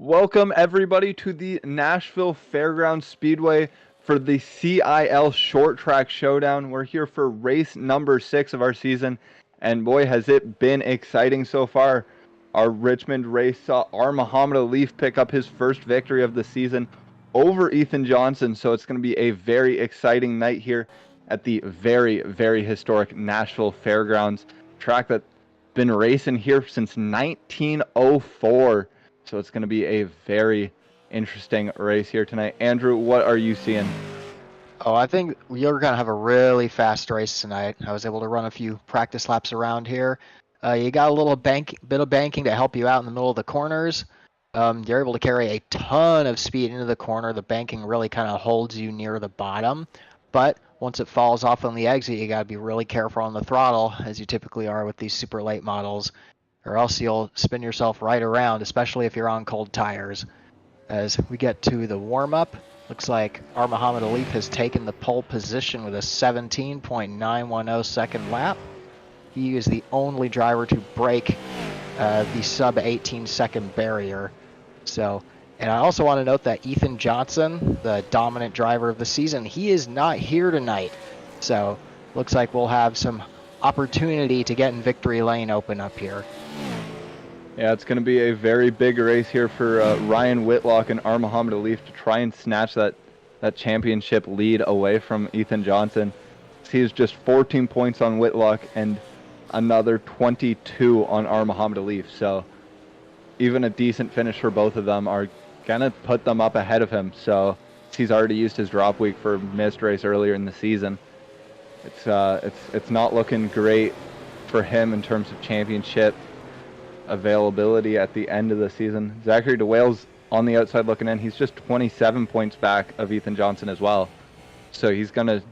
Welcome everybody to the Nashville Fairgrounds Speedway for the CiL Short Track Showdown. We're here for race number 6 of our season, and boy has it been exciting so far. Our Richmond race saw our Muhammad Ali pick up his first victory of the season over Ethan Johnson, so it's going to be a very exciting night here at the very, very historic Nashville Fairgrounds track that's been racing here since 1904. So it's going to be a very interesting race here tonight. Andrew, what are you seeing? Oh, I think you're going to have a really fast race tonight. I was able to run a few practice laps around here. You got a little bit of banking to help you out in the middle of the corners. You're able to carry a ton of speed into the corner. The banking really kind of holds you near the bottom. But once it falls off on the exit, you got to be really careful on the throttle, as you typically are with these super late models, or else you'll spin yourself right around, especially if you're on cold tires. As we get to the warm-up, looks like our Muhammad Ali has taken the pole position with a 17.910 second lap. He is the only driver to break the sub 18 second barrier. And I also want to note that Ethan Johnson, the dominant driver of the season, he is not here tonight. So looks like we'll have some opportunity to get in victory lane open up here. Yeah, it's going to be a very big race here for Ryan Whitlock and our Muhammad Ali to try and snatch that championship lead away from Ethan Johnson. He's just 14 points on Whitlock and another 22 on our Muhammad Ali. So even a decent finish for both of them are going to put them up ahead of him. So he's already used his drop week for missed race earlier in the season. It's not looking great for him in terms of championship availability at the end of the season. Zachary DeWale's on the outside looking in. He's just 27 points back of Ethan Johnson as well. So he's gonna.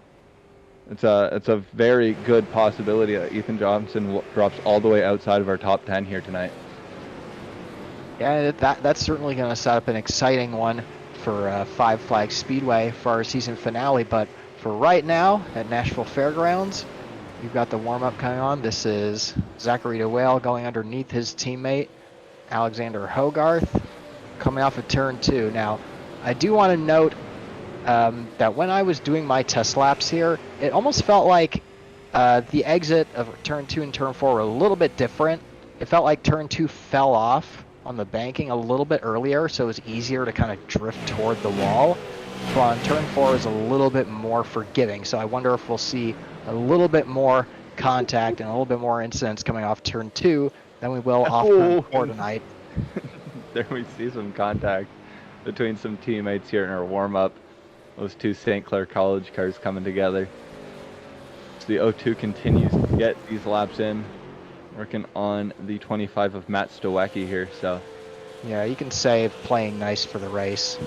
It's a very good possibility that Ethan Johnson drops all the way outside of our top 10 here tonight. Yeah, that's certainly going to set up an exciting one for Five Flags Speedway for our season finale. But for right now at Nashville Fairgrounds, you've got the warm-up coming on. This is Zachary DeWale going underneath his teammate, Alexander Hogarth, coming off of turn 2. Now, I do want to note that when I was doing my test laps here, it almost felt like the exit of turn 2 and turn 4 were a little bit different. It felt like turn 2 fell off on the banking a little bit earlier, so it was easier to kind of drift toward the wall. But on turn 4 is a little bit more forgiving, so I wonder if we'll see a little bit more contact and a little bit more incidents coming off turn 2 than we will off turn 4 tonight. There we see some contact between some teammates here in our warm-up. Those two St. Clair College cars coming together. So the O2 continues to get these laps in, working on the 25 of Matt Stowecki here. So yeah, you can say playing nice for the race.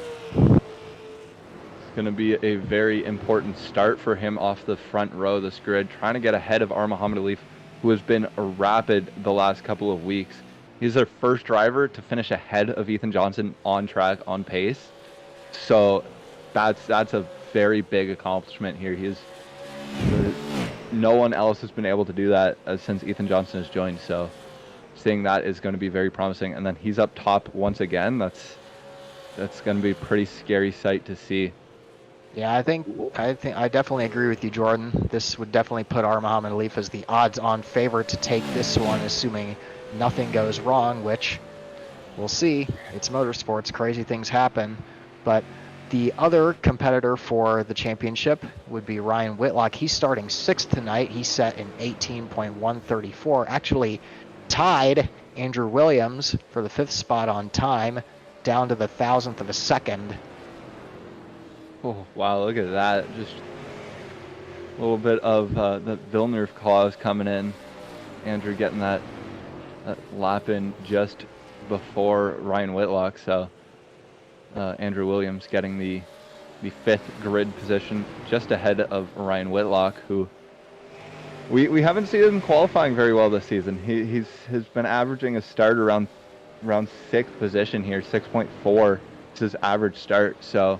Going to be a very important start for him off the front row of this grid, trying to get ahead of our Muhammad Ali, who has been rapid the last couple of weeks. He's their first driver to finish ahead of Ethan Johnson on track, on pace. So that's a very big accomplishment here. No one else has been able to do that since Ethan Johnson has joined. So seeing that is going to be very promising. And then he's up top once again. That's going to be a pretty scary sight to see. Yeah, I think I definitely agree with you, Jordan. This would definitely put our Muhammad Ali as the odds-on favorite to take this one, assuming nothing goes wrong, which we'll see. It's motorsports, crazy things happen. But the other competitor for the championship would be Ryan Whitlock. He's starting 6th tonight. He set an 18.134, actually tied Andrew Williams for the 5th spot on time, down to the 1,000th of a second. Oh, wow, look at that. Just a little bit of the Villeneuve clause coming in. Andrew getting that lap in just before Ryan Whitlock. So Andrew Williams getting the 5th grid position just ahead of Ryan Whitlock, who we haven't seen him qualifying very well this season. He's been averaging a start around 6th position here, 6.4 is his average start. So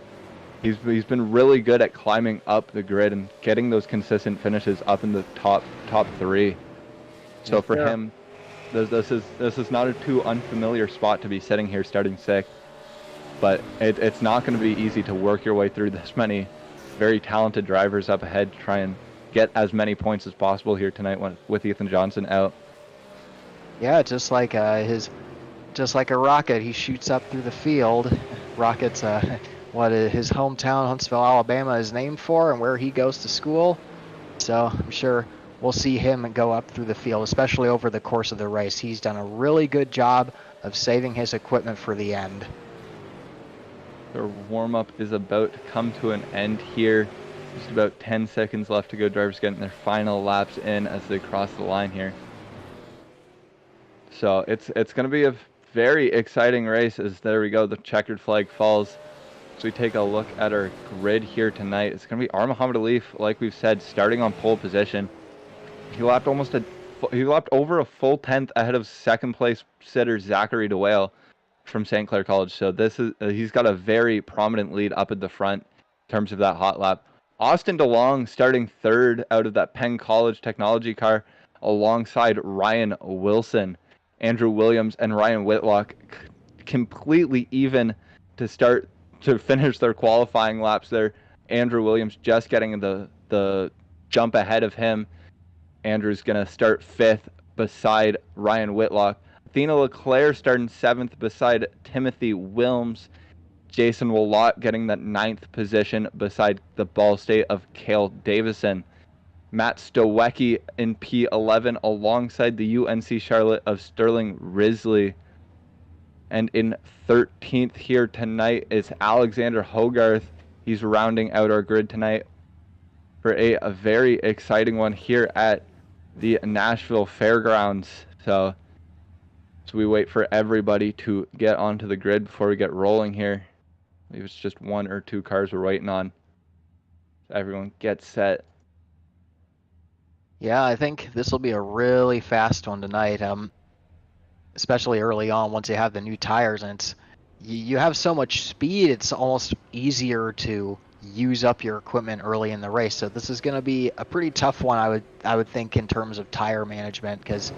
he's been really good at climbing up the grid and getting those consistent finishes up in the top 3. So for him, this is not a too unfamiliar spot to be sitting here starting 6th. but it's not going to be easy to work your way through this many very talented drivers up ahead to try and get as many points as possible here tonight with Ethan Johnson out. Yeah, just like just like a rocket, he shoots up through the field. Rocket's what his hometown, Huntsville, Alabama, is named for, and where he goes to school. So I'm sure we'll see him go up through the field, especially over the course of the race. He's done a really good job of saving his equipment for the end. Their warm-up is about to come to an end here. Just about 10 seconds left to go. Drivers getting their final laps in as they cross the line here. So it's going to be a very exciting race as there we go. The checkered flag falls. So we take a look at our grid here tonight. It's going to be Muhammad Alif, like we've said, starting on pole position. He lapped over a full tenth ahead of second place sitter Zachary DeWale from St. Clair College. So this is he's got a very prominent lead up at the front in terms of that hot lap. Austin DeLong starting third out of that Penn College technology car alongside Ryan Wilson. Andrew Williams and Ryan Whitlock completely even to finish their qualifying laps there. Andrew Williams just getting the jump ahead of him. Andrew's going to start 5th beside Ryan Whitlock. Athena Leclerc starting 7th beside Timothy Wilms. Jason Willott getting that 9th position beside the Ball State of Cale Davison. Matt Stowecki in P11 alongside the UNC Charlotte of Sterling Risley. And in 13th here tonight is Alexander Hogarth. He's rounding out our grid tonight for a very exciting one here at the Nashville Fairgrounds. So we wait for everybody to get onto the grid before we get rolling here. I believe it's just 1 or 2 cars we're waiting on. So everyone gets set. Yeah, I think this will be a really fast one tonight. Especially early on once you have the new tires, and you have so much speed, it's almost easier to use up your equipment early in the race. So this is going to be a pretty tough one, I would think, in terms of tire management, because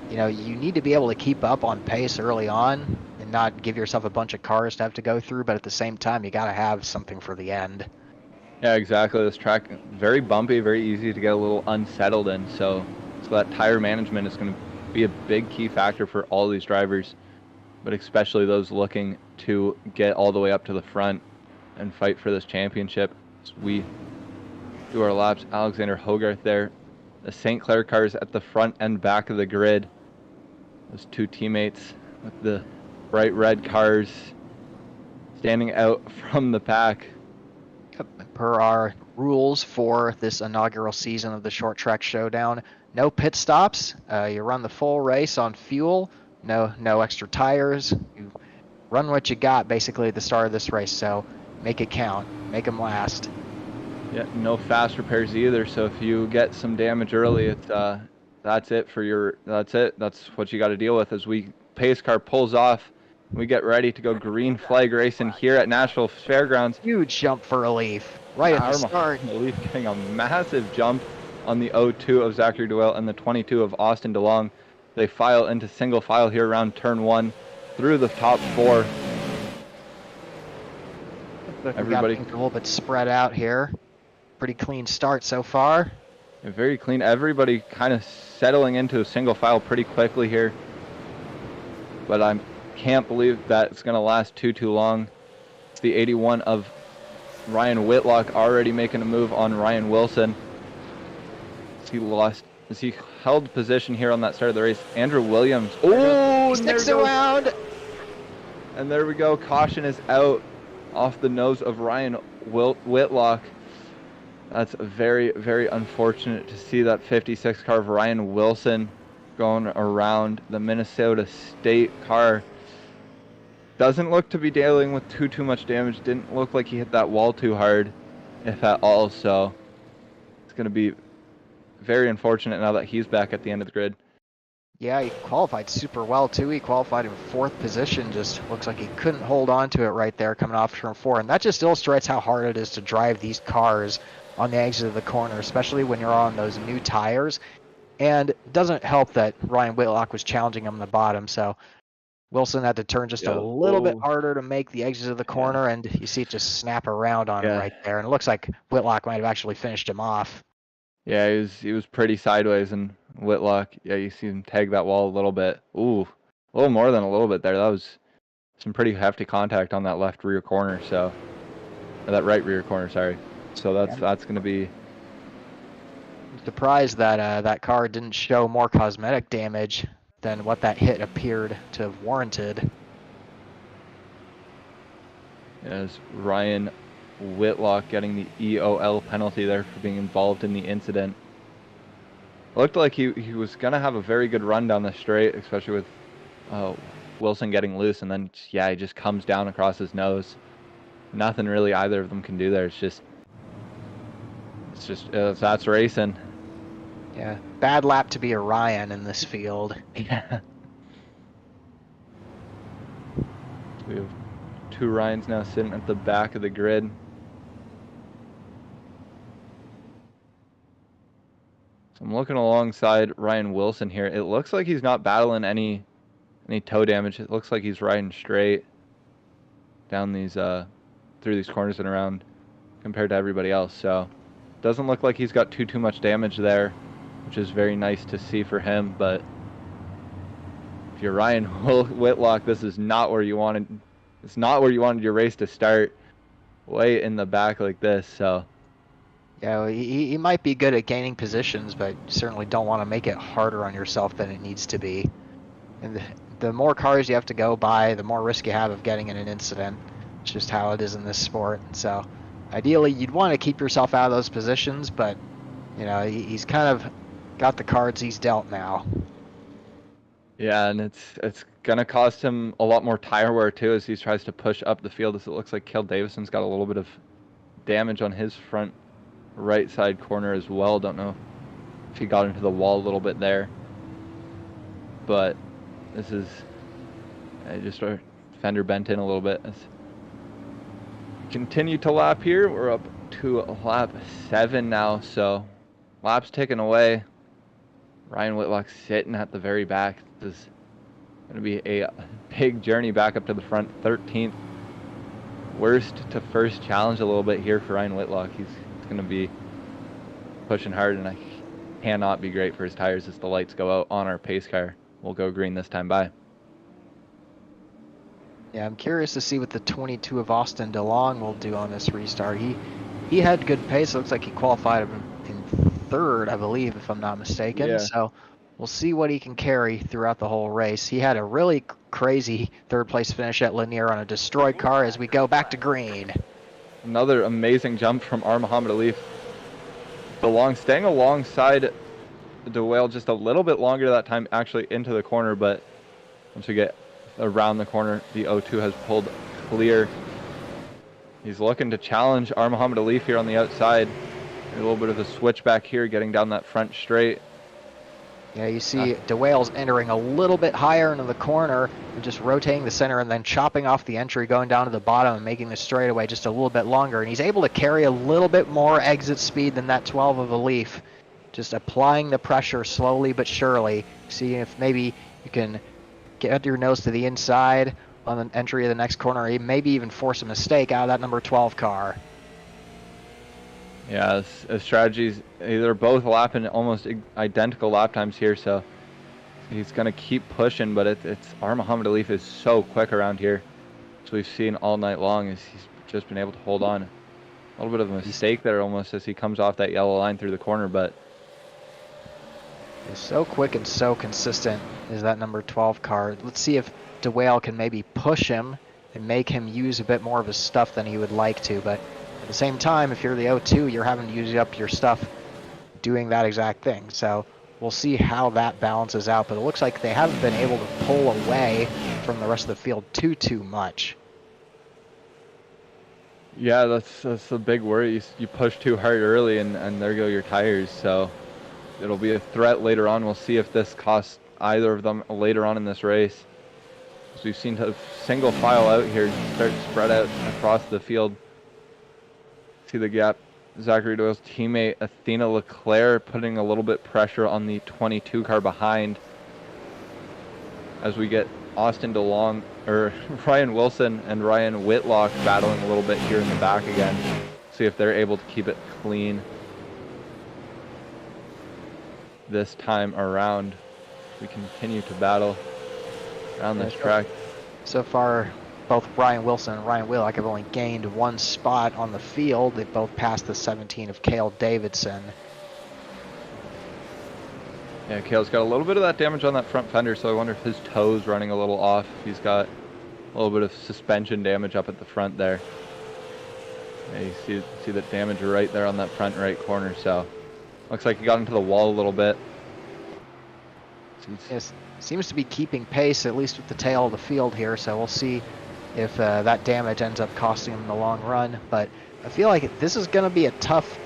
you need to be able to keep up on pace early on and not give yourself a bunch of cars to have to go through, but at the same time you got to have something for the end. Yeah, exactly. This track very bumpy, very easy to get a little unsettled in, so that tire management is going to be a big key factor for all these drivers, but especially those looking to get all the way up to the front and fight for this championship. As we do our laps, Alexander Hogarth there. The St. Clair cars at the front and back of the grid. Those 2 teammates with the bright red cars standing out from the pack. Per our rules for this inaugural season of the Short Track Showdown, no pit stops. You run the full race on fuel. No extra tires. You run what you got basically at the start of this race. So make it count. Make them last. Yeah, no fast repairs either. So if you get some damage early, it's that's it. That's what you got to deal with. As pace car pulls off, we get ready to go green flag racing here at Nashville Fairgrounds. Huge jump for Alif right at the start. Alif getting a massive jump on the 02 of Zachary DeWale and the 22 of Austin DeLong. They file into single file here around turn 1 through the top 4. Everybody a little bit spread out here. Pretty clean start so far. Yeah, very clean. Everybody kind of settling into a single file pretty quickly here. But I can't believe that it's going to last too long. It's the 81 of Ryan Whitlock already making a move on Ryan Wilson. As he held position here on that start of the race. Andrew Williams. Oh, sticks around. And there we go. Caution is out off the nose of Ryan Whitlock. That's very, very unfortunate to see that 56 car of Ryan Wilson going around the Minnesota State car. Doesn't look to be dealing with too much damage. Didn't look like he hit that wall too hard, if at all. So it's going to be very unfortunate now that he's back at the end of the grid. Yeah, he qualified super well too. He qualified in 4th position. Just looks like he couldn't hold on to it right there coming off turn 4. And that just illustrates how hard it is to drive these cars on the exit of the corner, especially when you're on those new tires. And it doesn't help that Ryan Whitlock was challenging him on the bottom. So Wilson had to turn just a Yeah. little bit harder to make the exit of the corner, and you see it just snap around on him right there. And it looks like Whitlock might have actually finished him off. Yeah, he was pretty sideways, and Whitlock, yeah, you see him tag that wall a little bit. Ooh, a little more than a little bit there. That was some pretty hefty contact on that left rear corner, so, or that right rear corner, sorry. So that's going to be... I'm surprised that that car didn't show more cosmetic damage than what that hit appeared to have warranted. As Ryan Whitlock getting the EOL penalty there for being involved in the incident. It looked like he was going to have a very good run down the straight, especially with Wilson getting loose, and then, yeah, he just comes down across his nose. Nothing really either of them can do there. It's just that's racing. Yeah, bad lap to be a Ryan in this field. Yeah. We have two Ryans now sitting at the back of the grid. So I'm looking alongside Ryan Wilson here. It looks like he's not battling any toe damage. It looks like he's riding straight down these through these corners and around compared to everybody else. So doesn't look like he's got too much damage there, which is very nice to see for him. But if you're Ryan Whitlock, this is not where you wanted. It's not where you wanted your race to start, way in the back like this. So yeah, he might be good at gaining positions, but you certainly don't want to make it harder on yourself than it needs to be. And the more cars you have to go by, the more risk you have of getting in an incident. It's just how it is in this sport. So ideally, you'd want to keep yourself out of those positions, but you know, he's kind of got the cards he's dealt now. yeah, and it's gonna cost him a lot more tire wear too as he tries to push up the field. As it looks like Cale Davison's got a little bit of damage on his front right side corner as well. Don't know if he got into the wall a little bit there, but this is just our fender bent in a little bit. As continue to lap here. We're up to lap 7 now, so laps ticking away. Ryan Whitlock sitting at the very back. This is going to be a big journey back up to the front. 13th worst to first challenge a little bit here for Ryan Whitlock. He's going to be pushing hard, and I cannot be great for his tires as the lights go out on our pace car. We'll go green this time by. Yeah, I'm curious to see what the 22 of Austin DeLong will do on this restart. He had good pace. It looks like he qualified in 3rd, I believe, if I'm not mistaken. Yeah. So we'll see what he can carry throughout the whole race. He had a really crazy 3rd place finish at Lanier on a destroyed car as we go back to green. Another amazing jump from Muhammad Ali. DeLong staying alongside DeWale just a little bit longer that time, actually into the corner, but once we get around the corner, the O2 has pulled clear. He's looking to challenge Muhammad Ali here on the outside. A little bit of a switchback here, getting down that front straight. Yeah, you see DeWale's entering a little bit higher into the corner and just rotating the center and then chopping off the entry, going down to the bottom and making the straightaway just a little bit longer. And he's able to carry a little bit more exit speed than that 12 of a Leaf. Just applying the pressure slowly but surely. See if maybe you can get your nose to the inside on the entry of the next corner, or maybe even force a mistake out of that number 12 car. Yeah, strategies, they're both lapping almost identical lap times here, so he's going to keep pushing, but it's Muhammad Ali is so quick around here. So we've seen all night long is he's just been able to hold on. A little bit of a mistake there almost as he comes off that yellow line through the corner, but he's so quick and so consistent is that number 12 car. Let's see if DeWale can maybe push him and make him use a bit more of his stuff than he would like to, but at the same time, if you're the O2, you're having to use up your stuff doing that exact thing. So we'll see how that balances out, but it looks like they haven't been able to pull away from the rest of the field too much. yeah, that's the big worry. You push too hard early, and there go your tires. So it'll be a threat later on. We'll see if this costs either of them later on in this race. So we've seen a single file out here start to spread out across the field. See the gap. Zachary Doyle's teammate Athena Leclerc putting a little bit pressure on the 22 car behind as we get Austin DeLong, or Ryan Wilson and Ryan Whitlock battling a little bit here in the back again. See if they're able to keep it clean this time around. We continue to battle around this track. So far, both Ryan Wilson and Ryan Whitlock have only gained one spot on the field. They both passed the 17 of Cale Davidson. Yeah, Cale's got a little bit of that damage on that front fender, so I wonder if his toe's running a little off. He's got a little bit of suspension damage up at the front there. Yeah, you see the damage right there on that front right corner, so looks like he got into the wall a little bit. Yes, seems to be keeping pace, at least with the tail of the field here, so we'll see if that damage ends up costing him in the long run. But I feel like this is going to be a tough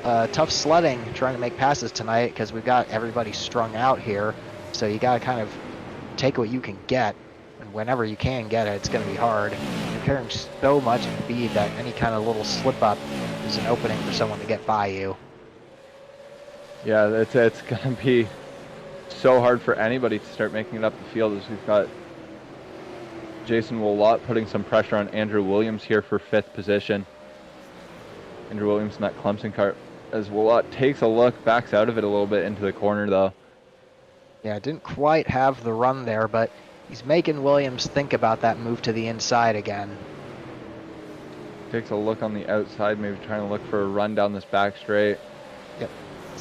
sledding trying to make passes tonight, because we've got everybody strung out here. So you got to kind of take what you can get, and whenever you can get it, it's going to be hard. You're carrying so much speed that any kind of little slip up is an opening for someone to get by you. Yeah, it's going to be so hard for anybody to start making it up the field, as we've got Jason Willott putting some pressure on Andrew Williams here for 5th position. Andrew Williams in that Clemson car, as Willott takes a look, backs out of it a little bit into the corner though. Yeah, didn't quite have the run there, but he's making Williams think about that move to the inside again. Takes a look on the outside, maybe trying to look for a run down this back straight. Yep.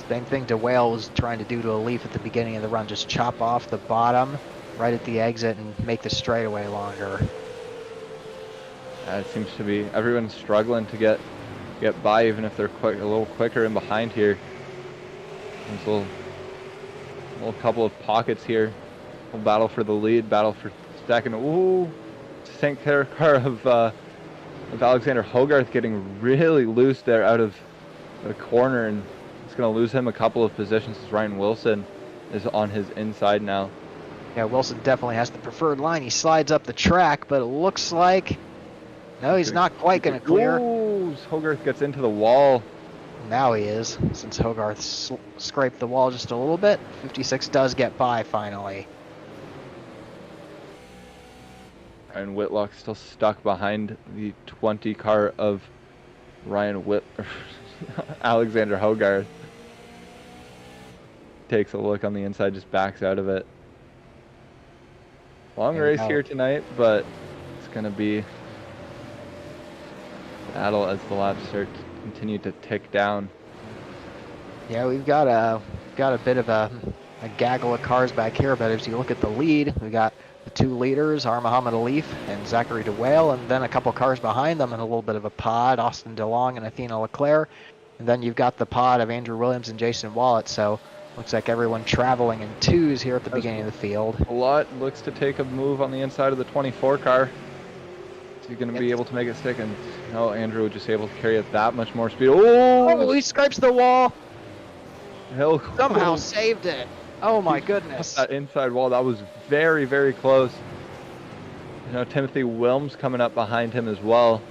Same thing DeWale was trying to do to a Leaf at the beginning of the run, just chop off the bottom right at the exit and make the straightaway longer. It seems to be everyone's struggling to get by, even if they're a little quicker in behind here. There's a little couple of pockets here. We'll battle for the lead, battle for second. Ooh, St. Clair car of Alexander Hogarth getting really loose there out of the corner, and it's going to lose him a couple of positions as Ryan Wilson is on his inside now. Yeah, Wilson definitely has the preferred line. He slides up the track, but it looks like, no, he's not quite going to clear. Ooh, Hogarth gets into the wall. Now he is, since Hogarth scraped the wall just a little bit. 56 does get by finally. And Whitlock still stuck behind the 20 car of Alexander Hogarth. Takes a look on the inside, just backs out of it. Long race here tonight, but it's going to be battle as the laps start to continue to tick down. Yeah, we've got a bit of a gaggle of cars back here, but as you look at the lead, we got the 2 leaders, Muhammad Alif and Zachary DeWale, and then a couple cars behind them and a little bit of a pod, Austin DeLong and Athena Leclerc. And then you've got the pod of Andrew Williams and Jason Willott, so looks like everyone traveling in 2s here at the beginning of the field. Willott looks to take a move on the inside of the 24 car. Is he going to be able to make it stick? And no, Andrew just able to carry it that much more speed. Oh, he scrapes the wall. He'll somehow saved it. Oh my goodness. That inside wall, that was very, very close. You know, Timothy Wilms coming up behind him as well.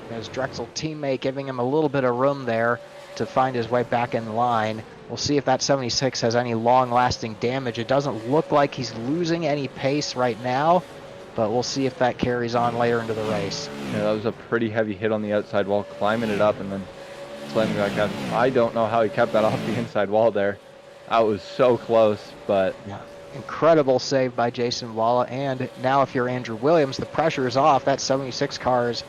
His Drexel teammate giving him a little bit of room there to find his way back in line. We'll see if that 76 has any long-lasting damage. It doesn't look like he's losing any pace right now, but we'll see if that carries on later into the race. Yeah, that was a pretty heavy hit on the outside wall, climbing it up and then slamming back out. I don't know how he kept that off the inside wall there. That was so close, but... Yeah. Incredible save by Jason Walla, and now if you're Andrew Williams, the pressure is off. That 76 car is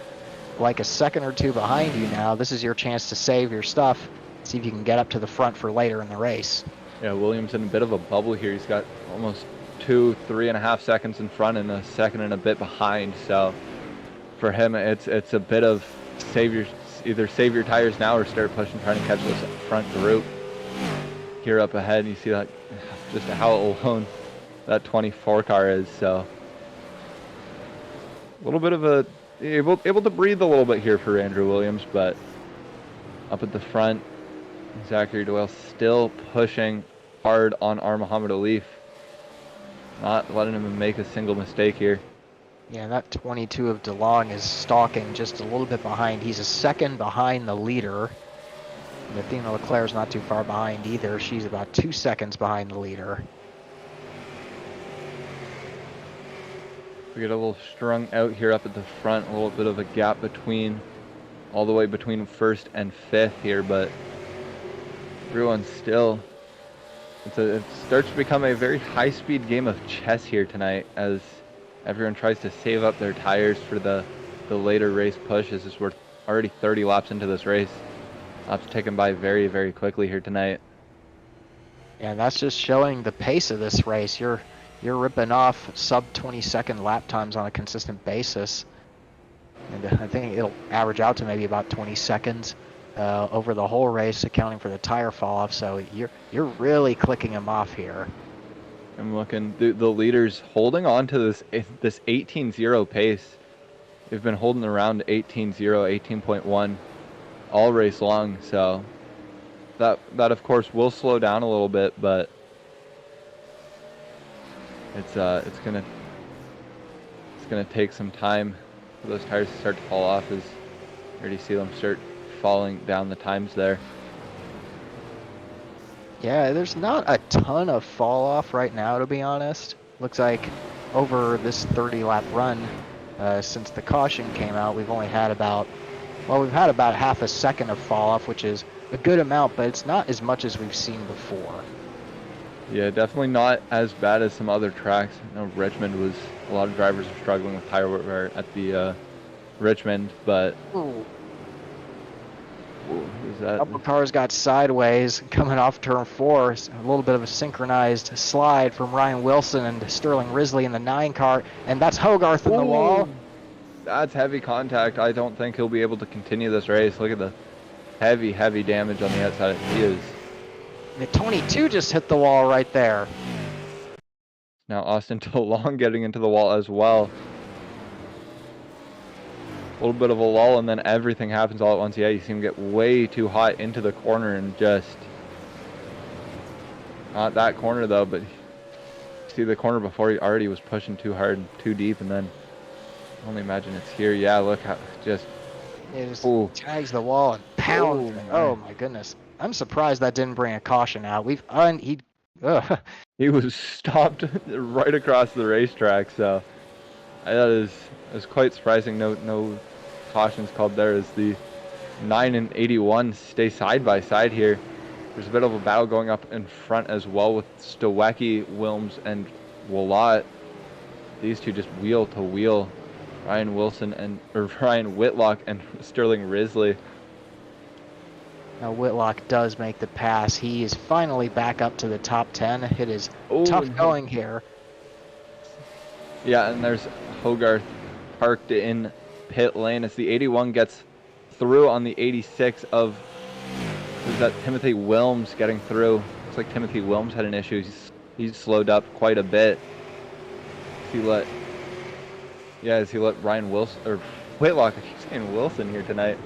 like a second or 2 behind you now. This is your chance to save your stuff, see if you can get up to the front for later in the race. Yeah, Williams in a bit of a bubble here. He's got almost 3.5 seconds in front and a second and a bit behind. So for him, it's a bit of either save your tires now or start pushing, trying to catch this front group here up ahead. And you see that just how alone that 24 car is. So a little bit of able to breathe a little bit here for Andrew Williams, but up at the front, Zachary DeWale still pushing hard on Muhammad Alif, not letting him make a single mistake here. Yeah, that 22 of DeLong is stalking just a little bit behind. He's a second behind the leader. And Athena Leclerc is not too far behind either. She's about 2 seconds behind the leader. We get a little strung out here up at the front, a little bit of a gap between, all the way between first and fifth here, but everyone's still, it starts to become a very high-speed game of chess here tonight as everyone tries to save up their tires for the later race pushes, as we're already 30 laps into this race. Laps taken by very, very quickly here tonight. Yeah, that's just showing the pace of this race. You're ripping off sub 20-second lap times on a consistent basis, and I think it'll average out to maybe about 20 seconds over the whole race, accounting for the tire fall off. So you're really clicking them off here. I'm looking, the leaders holding on to this 18.0 pace. They've been holding around 18.0, 18.1 all race long, so that of course will slow down a little bit, but it's gonna take some time for those tires to start to fall off, as you already see them start falling down the times there. Yeah, there's not a ton of fall off right now, to be honest. Looks like over this 30 lap run, since the caution came out, we've only had about half a second of fall off, which is a good amount, but it's not as much as we've seen before. Yeah, definitely not as bad as some other tracks. I know Richmond was, a lot of drivers are struggling with tire wear at the Richmond, but is that? A couple cars got sideways coming off turn 4. A little bit of a synchronized slide from Ryan Wilson and Sterling Risley in the 9 car, and that's Hogarth in the wall. That's heavy contact. I don't think he'll be able to continue this race. Look at the heavy damage on the outside. He is. The 22 just hit the wall right there. Now Austin DeLong getting into the wall as well. A little bit of a lull, and then everything happens all at once. Yeah, you see him get way too hot into the corner, and just not that corner though, but see the corner before, he already was pushing too hard and too deep, and then I only imagine it's here. Yeah, look how it just tags the wall and pounds. Oh my goodness. I'm surprised that didn't bring a caution out. He was stopped right across the racetrack, so that is quite surprising. No cautions called there, as the 9 and 81 stay side by side here. There's a bit of a battle going up in front as well with Stawecki, Wilms, and Willott. These two just wheel to wheel. Ryan Whitlock and Sterling Risley. Now Whitlock does make the pass. He is finally back up to the top 10. It is tough going here. Yeah, and there's Hogarth parked in pit lane as the 81 gets through on the 86 of, is that Timothy Wilms getting through? Looks like Timothy Wilms had an issue. He's slowed up quite a bit. As he let Ryan Wilson, or Whitlock, I keep saying Wilson here tonight,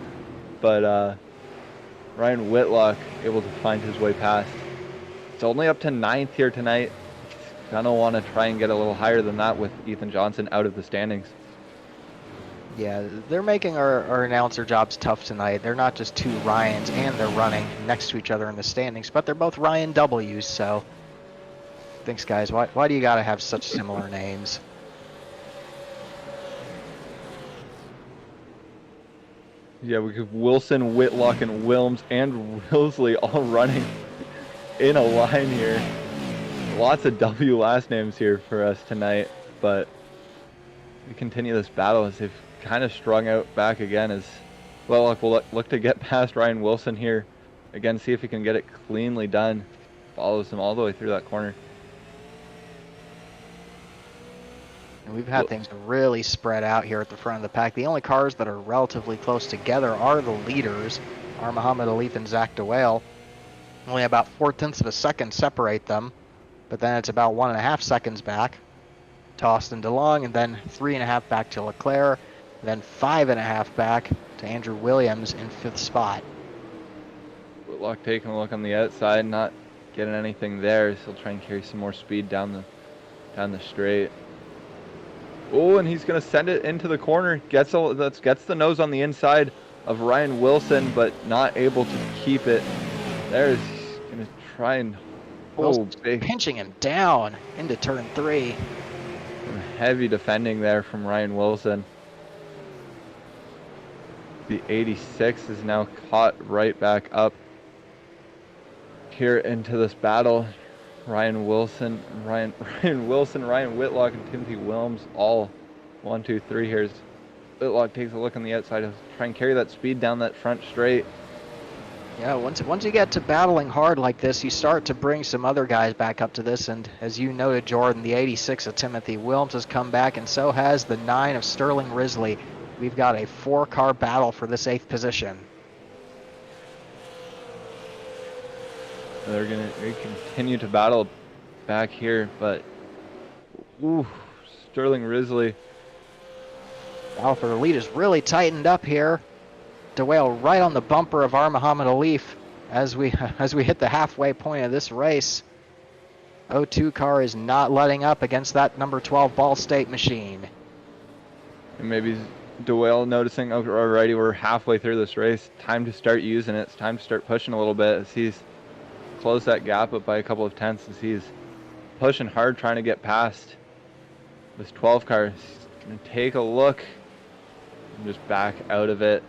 but Ryan Whitlock able to find his way past. It's only up to 9th here tonight. Gonna want to try and get a little higher than that with Ethan Johnson out of the standings. Yeah, they're making our announcer jobs tough tonight. They're not just two Ryans, and they're running next to each other in the standings, but they're both Ryan W's, so thanks guys. Why do you gotta have such similar names? Yeah, we have Wilson, Whitlock, and Wilms, and Wilsley all running in a line here. Lots of W last names here for us tonight, but we continue this battle as they've kind of strung out back again, as Whitlock will look to get past Ryan Wilson here. Again, see if he can get it cleanly done. Follows him all the way through that corner. And we've had things really spread out here at the front of the pack. The only cars that are relatively close together are the leaders, are Muhammad Alif and Zach DeWale. Only about 4/10 of a second separate them, but then it's about 1.5 seconds back to Austin DeLong, and then 3.5 back to Leclerc, then 5.5 back to Andrew Williams in 5th spot. Whitlock taking a look on the outside, not getting anything there. So he'll try and carry some more speed down the straight. Oh, and he's going to send it into the corner. Gets the nose on the inside of Ryan Wilson, but not able to keep it. There's going to try and pinching him down into turn 3. Some heavy defending there from Ryan Wilson. The 86 is now caught right back up here into this battle. Ryan Wilson, Ryan Whitlock, and Timothy Wilms all 1, 2, 3 here. Whitlock takes a look on the outside to try and carry that speed down that front straight. Yeah, once you get to battling hard like this, you start to bring some other guys back up to this, and as you noted, Jordan, the 86 of Timothy Wilms has come back, and so has the 9 of Sterling Risley. We've got a 4-car battle for this 8th position. They're going to continue to battle back here, but Sterling Risley. Battle for the lead is really tightened up here. DeWale right on the bumper of our Muhammad Alif as we hit the halfway point of this race. 02 car is not letting up against that number 12 Ball State machine. And maybe DeWale noticing, oh, alrighty, we're halfway through this race. Time to start using it. It's time to start pushing a little bit as he's closed that gap up by a couple of tenths as he's pushing hard trying to get past this 12 car. He's going to take a look and just back out of it.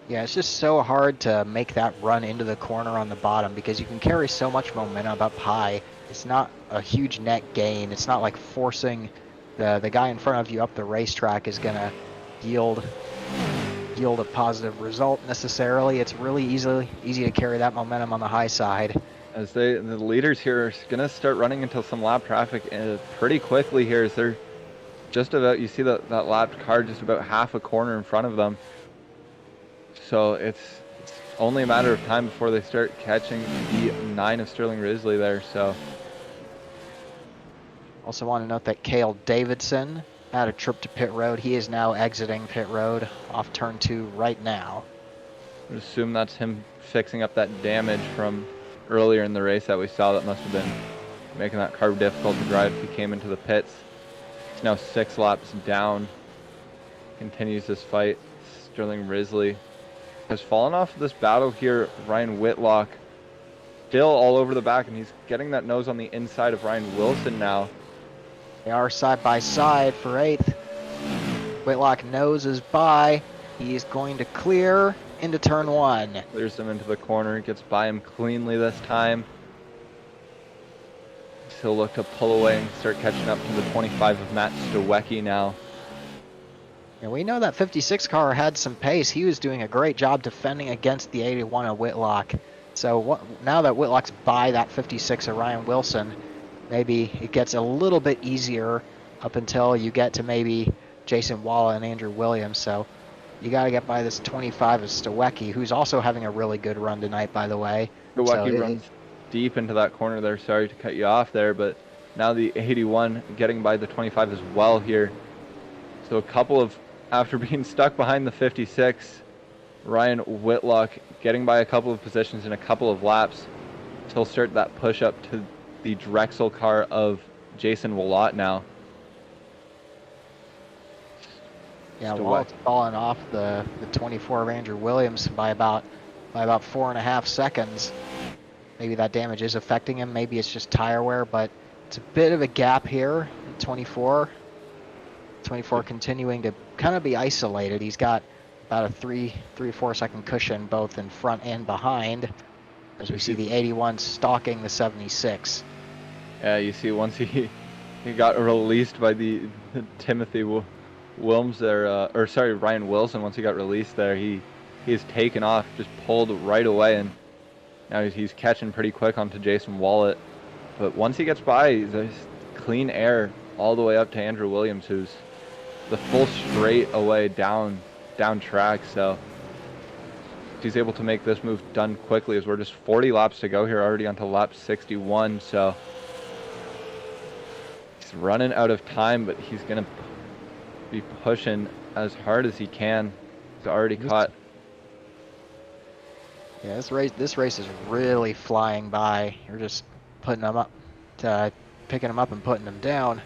Yeah, it's just so hard to make that run into the corner on the bottom because you can carry so much momentum up high. It's not a huge net gain. It's not like forcing the guy in front of you up the racetrack is going to yield a positive result necessarily. It's really easy to carry that momentum on the high side. As the leaders here are going to start running into some lap traffic pretty quickly here as they're just about, you see that lapped car just about half a corner in front of them. So it's only a matter of time before they start catching the 9 of Sterling Risley there. So also want to note that Cale Davidson had a trip to pit road. He is now exiting pit road off turn 2 right now. I would assume that's him fixing up that damage from earlier in the race that we saw that must have been making that car difficult to drive if he came into the pits. He's now 6 laps down. Continues this fight. Sterling Risley has fallen off of this battle here. Ryan Whitlock still all over the back, and he's getting that nose on the inside of Ryan Wilson now. They are side by side for 8th. Whitlock noses by. He's going to clear into turn 1. Clears him into the corner, gets by him cleanly this time. He'll look to pull away and start catching up to the 25 of Matt Stowecki now. And we know that 56 car had some pace. He was doing a great job defending against the 81 of Whitlock. So now that Whitlock's by that 56 of Ryan Wilson, maybe it gets a little bit easier up until you get to maybe Jason Walla and Andrew Williams. So you got to get by this 25 of Stowecki, who's also having a really good run tonight, by the way. Stowecki runs deep into that corner there. Sorry to cut you off there, but now the 81 getting by the 25 as well here. So a couple of, after being stuck behind the 56, Ryan Whitlock getting by a couple of positions in a couple of laps. He'll start that push up to the Drexel car of Jason Willott now. Yeah, Wallott's falling off the 24 of Andrew Williams by about 4.5 seconds. Maybe that damage is affecting him. Maybe it's just tire wear, but it's a bit of a gap here. 24 continuing to kind of be isolated. He's got about a 3-4 second cushion both in front and behind, as we see the 81 stalking the 76. Yeah, you see once he got released by the Timothy Wilms there, or sorry, Ryan Wilson. Once he got released there, he's taken off, just pulled right away, and now he's catching pretty quick onto Jason Willott. But once he gets by, there's clean air all the way up to Andrew Williams, who's the full straight away down track. So he's able to make this move done quickly, as we're just 40 laps to go here, already onto lap 61. So he's running out of time, but he's gonna be pushing as hard as he can. He's already caught. Yeah, this race is really flying by. You're just putting them up, picking them up and putting them down.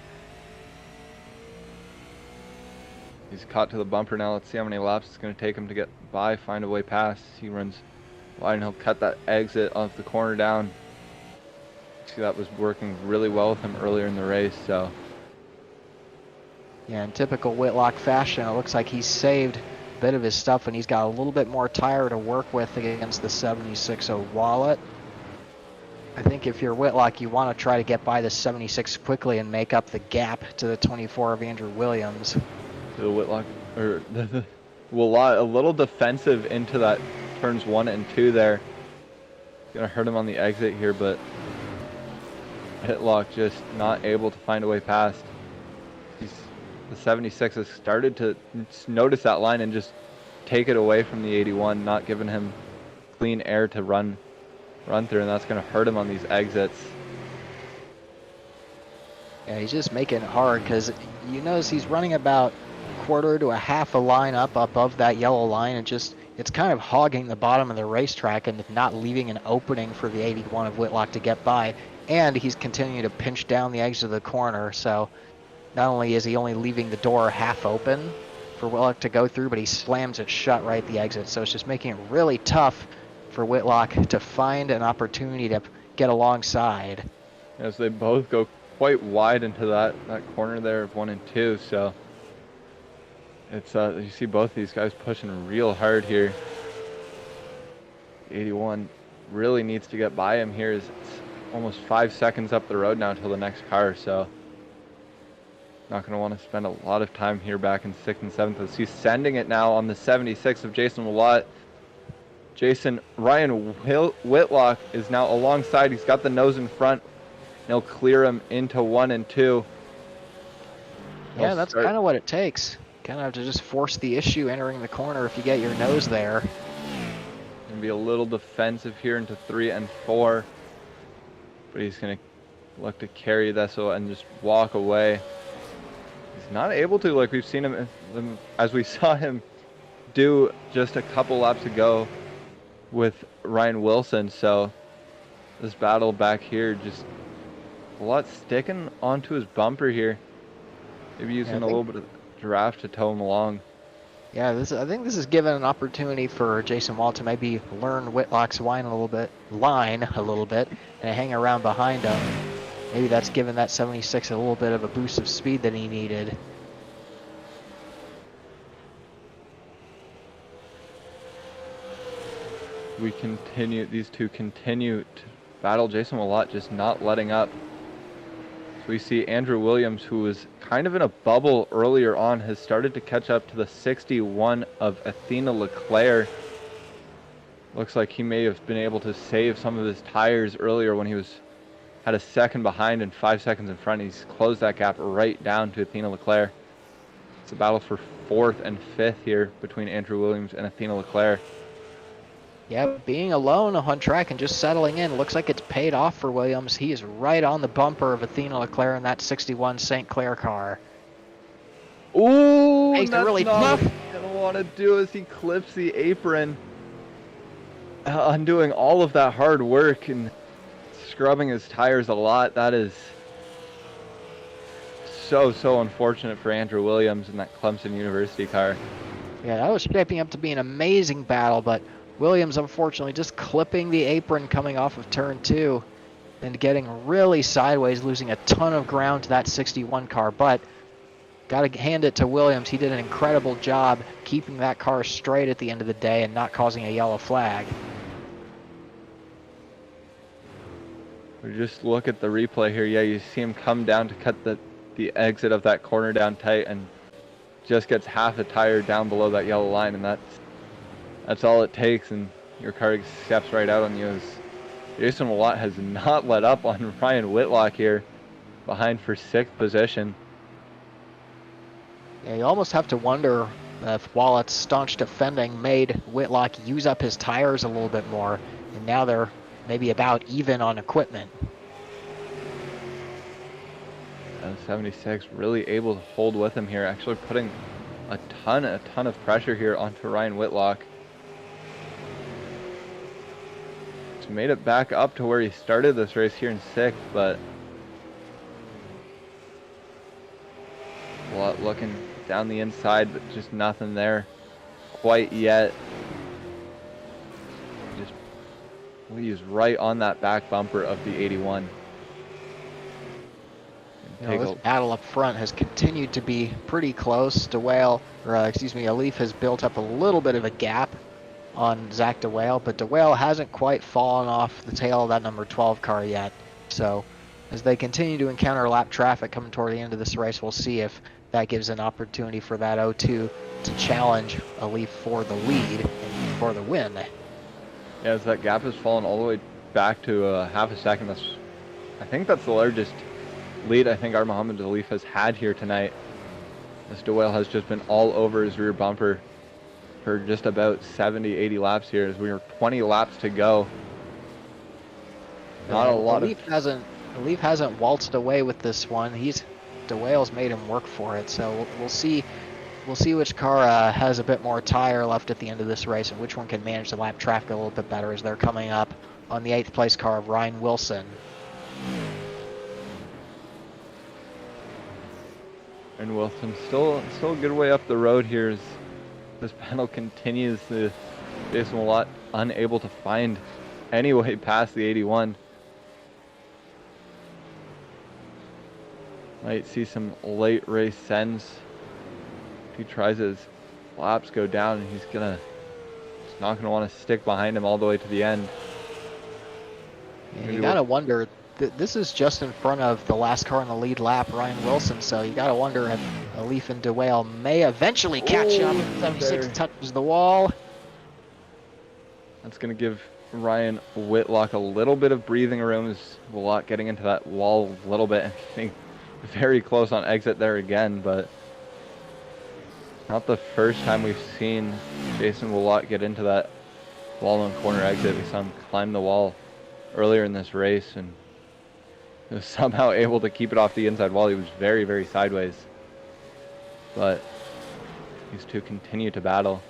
He's caught to the bumper now. Let's see how many laps it's going to take him to get by, find a way past. He runs wide and he'll cut that exit off the corner down. See, that was working really well with him earlier in the race. So Yeah, in typical Whitlock fashion, it looks like he's saved a bit of his stuff and he's got a little bit more tire to work with against the 76 Wallet. I think if you're Whitlock, you want to try to get by the 76 quickly and make up the gap to the 24 of Andrew Williams. To the Whitlock, or a little defensive into that turns 1 and 2 there. Gonna hurt him on the exit here, but Whitlock just not able to find a way past. The 76 has started to notice that line and just take it away from the 81, not giving him clean air to run through, and that's going to hurt him on these exits. Yeah, he's just making it hard because you notice he's running about a quarter to a half a line up above that yellow line, and just it's kind of hogging the bottom of the racetrack and not leaving an opening for the 81 of Whitlock to get by. And he's continuing to pinch down the edge of the corner, so not only is he only leaving the door half open for Whitlock to go through, but he slams it shut right at the exit. So it's just making it really tough for Whitlock to find an opportunity to get alongside. As they both go quite wide into that corner there of 1 and 2, so it's you see both these guys pushing real hard here. 81 really needs to get by him here. It's almost 5 seconds up the road now until the next car, so not going to want to spend a lot of time here back in 6th and 7th as he's sending it now on the 76 of Jason Willott. Ryan Whitlock is now alongside. He's got the nose in front. He'll clear him into 1 and 2. Yeah, that's kind of what it takes. Kind of have to just force the issue entering the corner if you get your nose there. Gonna be a little defensive here into 3 and 4, but he's gonna look to carry this and just walk away. He's not able to, like we've seen him, as we saw him do just a couple laps ago with Ryan Wilson. So this battle back here, just a lot sticking onto his bumper here. Maybe using a little bit of draft to tow him along. Yeah, I think this is given an opportunity for Jason Wall to maybe learn Whitlock's line a little bit, and hang around behind him. Maybe that's given that 76 a little bit of a boost of speed that he needed. These two continue to battle. Jason Willott just not letting up. So we see Andrew Williams, who was kind of in a bubble earlier on, has started to catch up to the 61 of Athena Leclerc. Looks like he may have been able to save some of his tires earlier when he had a second behind and 5 seconds in front. He's closed that gap right down to Athena Leclerc. It's a battle for 4th and 5th here between Andrew Williams and Athena Leclerc. Yeah, being alone on track and just settling in, looks like it's paid off for Williams. He is right on the bumper of Athena Leclerc in that 61 St. Clair car. Ooh, Makes it that's really not tough. what he's gonna want to do as he clips the apron, undoing all of that hard work and scrubbing his tires a lot. That is so unfortunate for Andrew Williams in that Clemson University car. Yeah, that was shaping up to be an amazing battle, but Williams, unfortunately, just clipping the apron coming off of turn 2 and getting really sideways, losing a ton of ground to that 61 car. But got to hand it to Williams. He did an incredible job keeping that car straight at the end of the day and not causing a yellow flag. We just look at the replay here. Yeah, you see him come down to cut the exit of that corner down tight and just gets half a tire down below that yellow line, and that's all it takes, and your car steps right out on you. Jason Willott has not let up on Ryan Whitlock here, behind for 6th position. Yeah, you almost have to wonder if Wallett's staunch defending made Whitlock use up his tires a little bit more, and now they're maybe about even on equipment. 76 really able to hold with him here, actually putting a ton of pressure here onto Ryan Whitlock. He's made it back up to where he started this race here in 6th, but Willott looking down the inside, but just nothing there quite yet. He is right on that back bumper of the 81. This battle up front has continued to be pretty close. Alif has built up a little bit of a gap on Zach DeWale, but DeWale hasn't quite fallen off the tail of that number 12 car yet. So as they continue to encounter lap traffic coming toward the end of this race, we'll see if that gives an opportunity for that 02 to challenge Alif for the lead and for the win. Yeah, as that gap has fallen all the way back to half a second. I think that's the largest lead I think Muhammad Alif has had here tonight. As DeWale has just been all over his rear bumper for just about 70, 80 laps here, as we are 20 laps to go. Not a lot Alif hasn't waltzed away with this one. DeWale's made him work for it, so we'll see which car has a bit more tire left at the end of this race and which one can manage the lap traffic a little bit better as they're coming up on the 8th place car of Ryan Wilson. And Wilson still a good way up the road here as this battle continues. Jason Willott unable to find any way past the 81. Might see some late race sends. If he tries his laps go down, he's not gonna want to stick behind him all the way to the end. Yeah, you gotta wonder. This is just in front of the last car in the lead lap, Ryan Wilson, so you gotta wonder if Alif and DeWale may eventually catch up. 76 touches the wall. That's gonna give Ryan Whitlock a little bit of breathing room as Willott getting into that wall a little bit. I think very close on exit there again, but not the first time we've seen Jason Willott get into that wall and corner exit. We saw him climb the wall earlier in this race and was somehow able to keep it off the inside wall. He was very, very sideways. But these two continue to battle.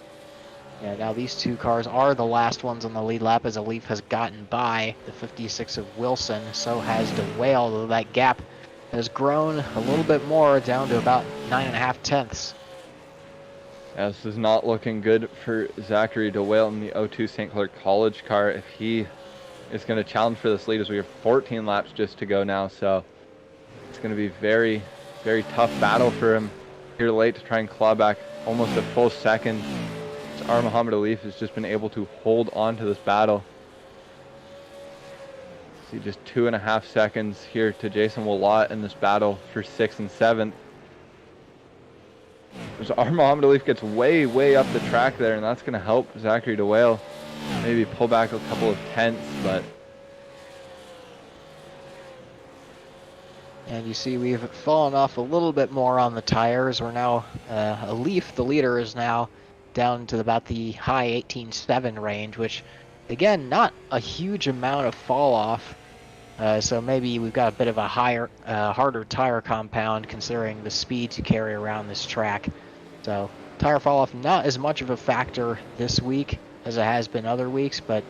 Yeah, now these two cars are the last ones on the lead lap as Alif has gotten by the 56 of Wilson. So has DeWale, though that gap has grown a little bit more down to about 9.5 tenths. Yeah, this is not looking good for Zachary DeWale in the 02 St. Clair College car. If he is going to challenge for this lead, as we have 14 laps just to go now, so it's going to be very, very tough battle for him here late to try and claw back almost a full second. Muhammad Alif has just been able to hold on to this battle. See, just 2.5 seconds here to Jason Willott in this battle for 6th and 7th. Muhammad Alif gets way, way up the track there, and that's going to help Zachary DeWale maybe pull back a couple of tenths, but... And you see we've fallen off a little bit more on the tires. We're now, Alif, the leader, is now down to about the high 18.7 range, which, again, not a huge amount of fall off. So maybe we've got a bit of a harder tire compound considering the speeds you carry around this track. So tire fall off not as much of a factor this week as it has been other weeks, but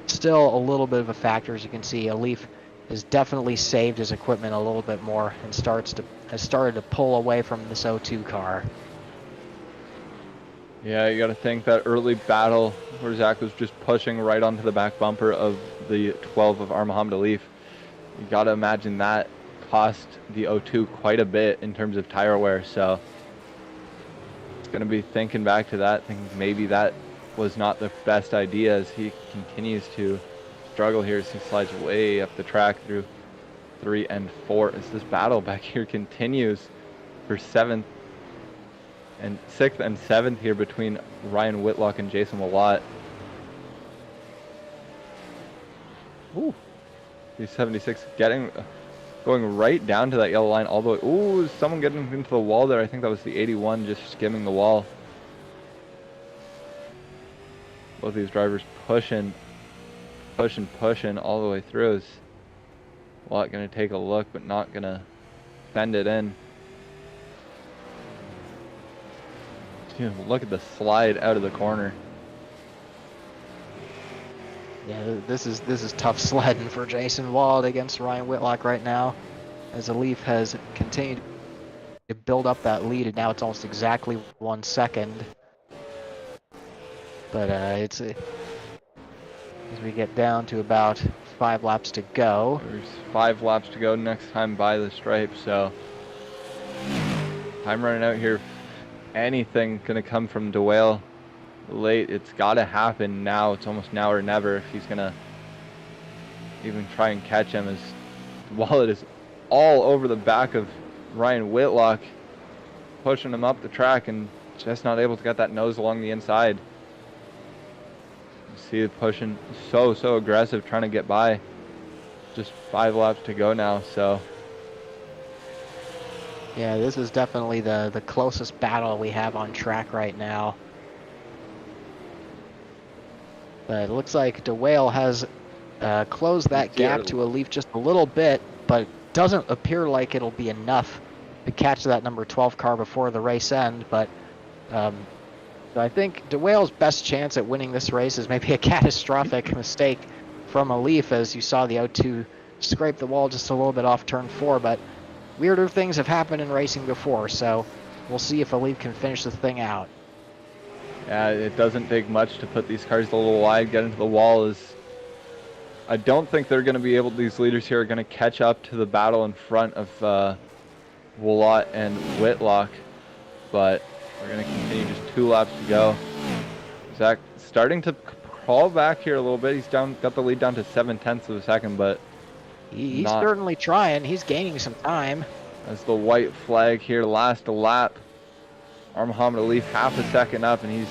still a little bit of a factor. As you can see, Alif has definitely saved his equipment a little bit more and has started to pull away from this 02 car. Yeah, you got to think that early battle where Zach was just pushing right onto the back bumper of the 12 of Muhammad Alif. You got to imagine that cost the 02 quite a bit in terms of tire wear. So it's going to be thinking back to that, thinking maybe that was not the best idea as he continues to struggle here as he slides way up the track through 3 and 4 as this battle back here continues for 6th and 7th here between Ryan Whitlock and Jason Willott. Ooh, he's 76 going right down to that yellow line all the way. Ooh, someone getting into the wall there. I think that was the 81 just skimming the wall. Both these drivers pushing all the way through. Is Willott going to take a look but not going to send it in. Look at the slide out of the corner. Yeah, this is tough sledding for Jason Willott against Ryan Whitlock right now, as Alif has continued to build up that lead, and now it's almost exactly 1 second. But as we get down to about 5 laps to go. There's 5 laps to go next time by the stripe, so time running out here. If anything gonna come from DeWale late, it's gotta happen now. It's almost now or never if he's gonna even try and catch him, as the wallet is all over the back of Ryan Whitlock, pushing him up the track and just not able to get that nose along the inside. You see it pushing so aggressive, trying to get by. Just 5 laps to go now, so yeah, this is definitely the closest battle we have on track right now. But it looks like DeWale has closed that gap to a leaf just a little bit, but doesn't appear like it'll be enough to catch that number 12 car before the race end. But so I think DeWale's best chance at winning this race is maybe a catastrophic mistake from a leaf, as you saw the O2 scrape the wall just a little bit off turn 4. But weirder things have happened in racing before, so we'll see if a leaf can finish the thing out. yeah, it doesn't take much to put these cars a little wide, get into the wall. I don't think they're going to be able, these leaders here are going to catch up to the battle in front of Willott and Whitlock, but we're going to continue, just 2 laps to go. Zach starting to crawl back here a little bit. He's got the lead down to 7/10 of a second, but he's certainly trying. He's gaining some time. As the white flag here, last lap. Muhammad Alif half a second up, and he's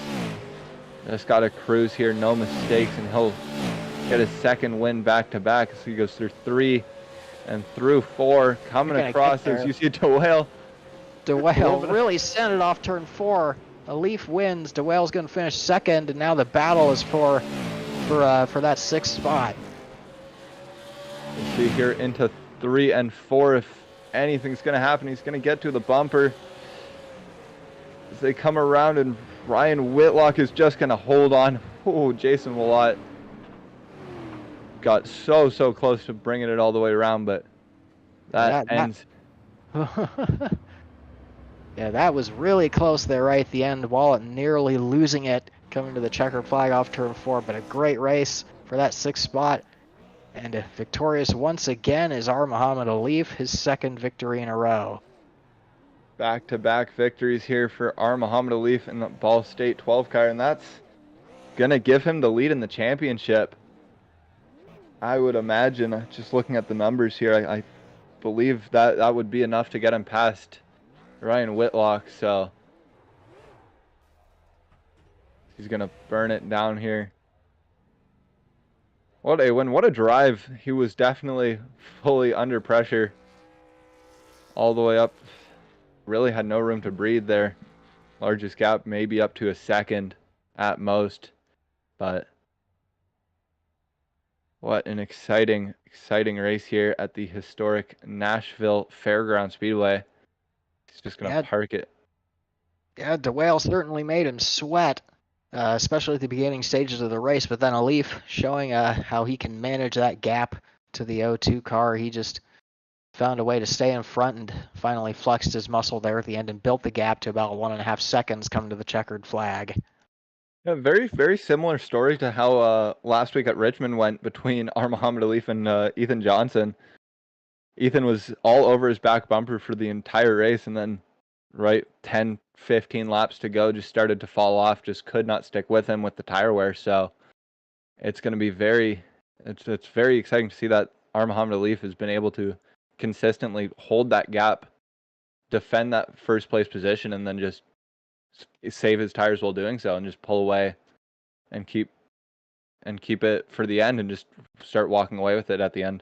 just got to cruise here, no mistakes, and he'll get his second win back to back. So he goes through 3 and through 4, coming across as you see DeWale. DeWale really sent it off turn 4. Alif wins. DeWale's going to finish second, and now the battle is for that 6th spot. We'll see here into 3 and 4 if anything's going to happen. He's going to get to the bumper as they come around, and Ryan Whitlock is just going to hold on. Oh, Jason Willott got so close to bringing it all the way around, but that ends. Yeah, that was really close there right at the end. Willott nearly losing it, coming to the checkered flag off turn 4, but a great race for that 6th spot. And victorious once again is Muhammad Alif, his 2nd victory in a row. Back-to-back victories here for Muhammad Alif in the Ball State 12 car, and that's going to give him the lead in the championship. I would imagine, just looking at the numbers here, I believe that would be enough to get him past Ryan Whitlock, so he's going to burn it down here. What a win, what a drive. He was definitely fully under pressure all the way up. Really had no room to breathe there. Largest gap maybe up to a second at most, but what an exciting race here at the historic Nashville Fairgrounds Speedway. He's just going to park it. Yeah, DeWale certainly made him sweat, especially at the beginning stages of the race, but then Alif showing how he can manage that gap to the O2 car. He just found a way to stay in front and finally flexed his muscle there at the end and built the gap to about 1.5 seconds coming to the checkered flag. Yeah, very similar story to how last week at Richmond went between Muhammad Alif and Ethan Johnson. Ethan was all over his back bumper for the entire race, and then right 10-15 laps to go just started to fall off, just could not stick with him with the tire wear. So it's going to be very exciting to see that Muhammad Alif has been able to consistently hold that gap, defend that first place position, and then just save his tires while doing so, and just pull away and keep it for the end and just start walking away with it at the end.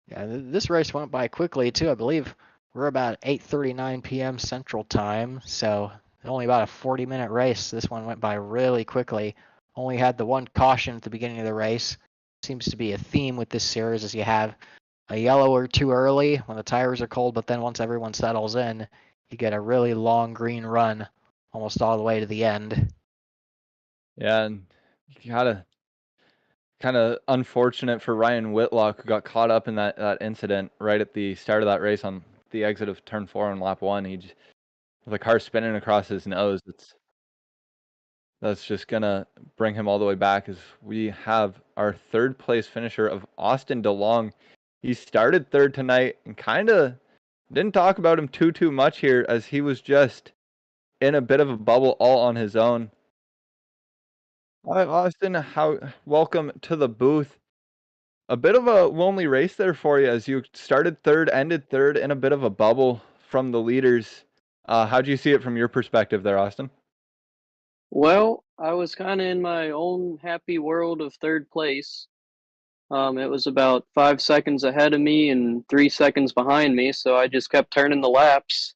Yeah, this race went by quickly too. I believe we're about 8:39 p.m. Central Time, so only about a 40-minute race. This one went by really quickly. Only had the one caution at the beginning of the race. Seems to be a theme with this series, as you have a yellow or two early when the tires are cold, but then once everyone settles in, you get a really long green run almost all the way to the end. Yeah, and you gotta kind of unfortunate for Ryan Whitlock, who got caught up in that incident right at the start of that race on the exit of turn 4 on lap 1. He just, with the car spinning across his nose. that's just gonna bring him all the way back as we have our third place finisher of Austin DeLong. He started third tonight and kind of didn't talk about him too much here as he was just in a bit of a bubble all on his own. Hi, Austin. Welcome to the booth. A bit of a lonely race there for you as you started third, ended third in a bit of a bubble from the leaders. How do you see it from your perspective there, Austin? Well, I was kind of in my own happy world of third place. It was about 5 seconds ahead of me and 3 seconds behind me, so I just kept turning the laps.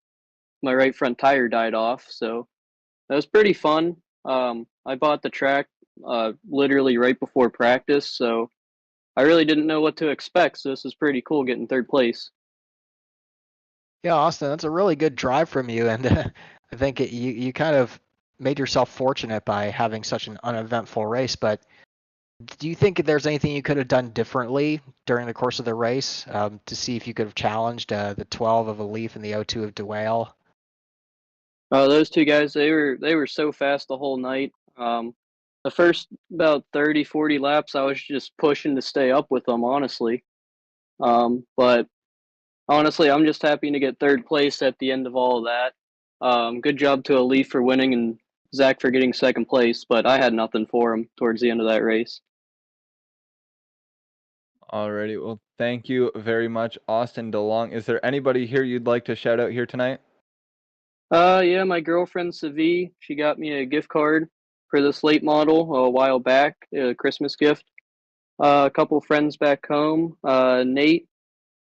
My right front tire died off, so that was pretty fun. I bought the track literally right before practice, so I really didn't know what to expect, so this was pretty cool getting third place. Yeah, Austin, that's a really good drive from you, and I think you kind of made yourself fortunate by having such an uneventful race. But do you think there's anything you could have done differently during the course of the race to see if you could have challenged the 12 of Leaf and the O2 of DeWale? Those two guys, they were so fast the whole night. The first about 30, 40 laps, I was just pushing to stay up with them, honestly. But honestly, I'm just happy to get third place at the end of all of that. Good job to Elif for winning and Zach for getting second place, but I had nothing for him towards the end of that race. Alrighty, well, thank you very much, Austin DeLong. Is there anybody here you'd like to shout out here tonight? Yeah, my girlfriend Savi, she got me a gift card for this late model a while back, a Christmas gift. A couple friends back home, Nate,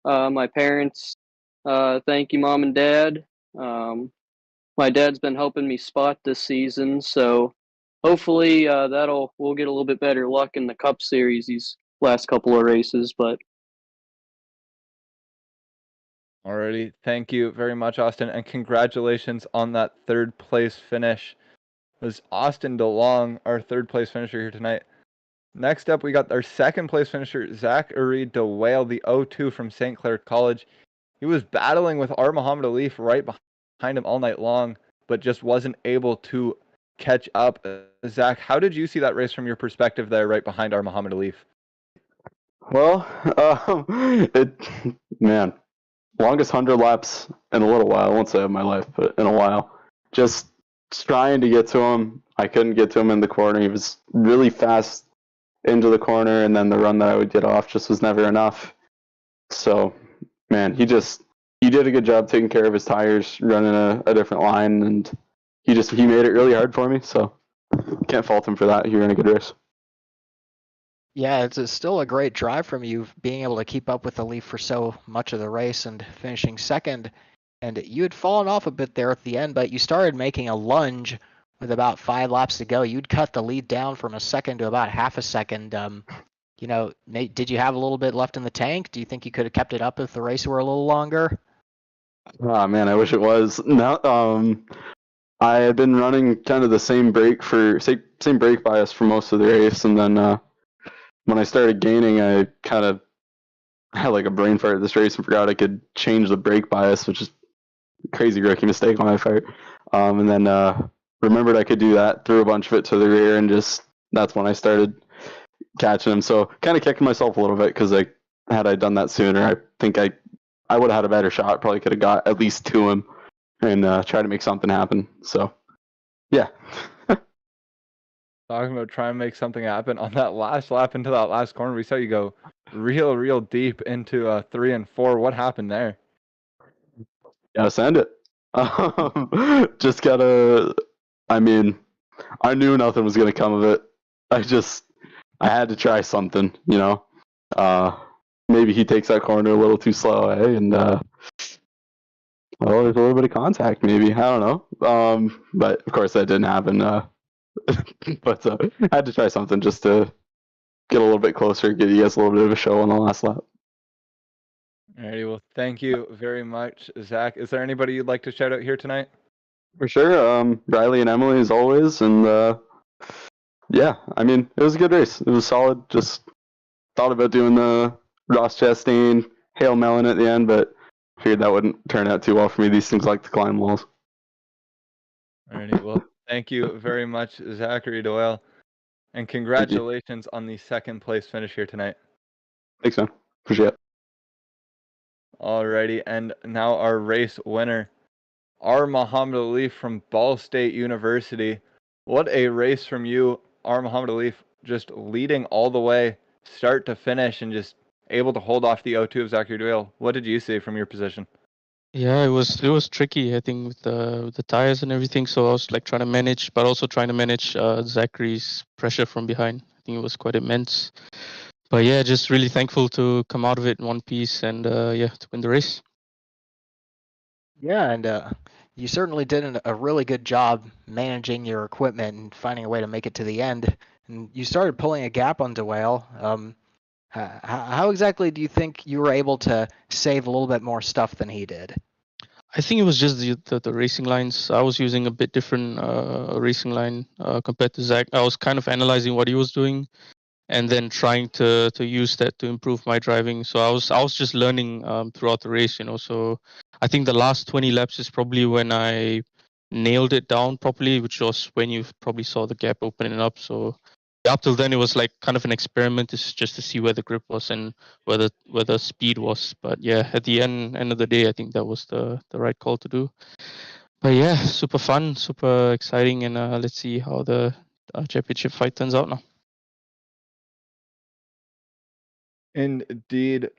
my parents, thank you, mom and dad. My dad's been helping me spot this season, so hopefully we'll get a little bit better luck in the Cup Series these last couple of races. But Alrighty, thank you very much, Austin, and congratulations on that third place finish. It was Austin DeLong, our third place finisher here tonight. Next up, we got our second place finisher, Zachary DeWale, the O2 from St. Clair College. He was battling with R. Muhammad Alif right behind him all night long, but just wasn't able to catch up. Zach, how did you see that race from your perspective there, right behind R. Muhammad Alif? Well, it man, longest 100 laps in a little while. I won't say of my life, but in a while. Just trying to get to him. I couldn't get to him in the corner. He was really fast into the corner, and then the run that I would get off just was never enough. So, man, he did a good job taking care of his tires, running a different line, and he made it really hard for me. So, can't fault him for that. He ran a good race. Yeah, still a great drive from you, being able to keep up with the Leaf for so much of the race and finishing second. And you had fallen off a bit there at the end, but you started making a lunge with about 5 laps to go. You'd cut the lead down from a second to about half a second. Nate, did you have a little bit left in the tank? Do you think you could have kept it up if the race were a little longer? Oh man, I wish it was. No, I had been running kind of the same same brake bias for most of the race, and then when I started gaining, I kind of had like a brain fart at this race and forgot I could change the brake bias, which is a crazy rookie mistake on my part. And then remembered I could do that, threw a bunch of it to the rear, and just that's when I started catching him. So kind of kicking myself a little bit because had I done that sooner, I think I would have had a better shot. Probably could have got at least to him and try to make something happen. So yeah. Talking about trying to make something happen on that last lap into that last corner, we saw you go real deep into 3 and 4. What happened there? Gotta send it. Just gotta. I mean, I knew nothing was gonna come of it. I had to try something, you know. Maybe he takes that corner a little too slow, and well, there's a little bit of contact, maybe. I don't know. But of course that didn't happen. But I had to try something just to get a little bit closer, give you guys a little bit of a show on the last lap. Alrighty, well, thank you very much, Zach. Is there anybody you'd like to shout out here tonight? For sure. Riley and Emily as always, and yeah, I mean it was a good race. It was solid. Just thought about doing the Ross Chastain Hail Melon at the end, but figured that wouldn't turn out too well for me. These things like to climb walls. Alrighty, well, Thank you very much, Zachary Doyle. And Thank you. congratulations on the second place finish here tonight. Thanks, man. Appreciate it. Alrighty, and now our race winner, R. Muhammad Ali from Ball State University. What a race from you, R. Muhammad Ali, just leading all the way, start to finish, and just able to hold off the O2 of Zachary Doyle. What did you see from your position? Yeah, it was tricky, I think, with the tires and everything. So I was like trying to manage, but also trying to manage Zachary's pressure from behind. I think it was quite immense. But yeah, just really thankful to come out of it in one piece and to win the race. Yeah, and you certainly did a really good job managing your equipment and finding a way to make it to the end. And you started pulling a gap on Dwayne. How exactly do you think you were able to save a little bit more stuff than he did? I think it was just the racing lines. I was using a bit different racing line compared to Zach. I was kind of analyzing what he was doing and then trying to use that to improve my driving. So I was just learning throughout the race, So I think the last 20 laps is probably when I nailed it down properly, which was when you probably saw the gap opening up. So up till then, it was like kind of an experiment, just to see where the grip was and where the speed was. But yeah, at the end of the day, I think that was the right call to do. But yeah, super fun, super exciting, and let's see how the championship fight turns out now. Indeed,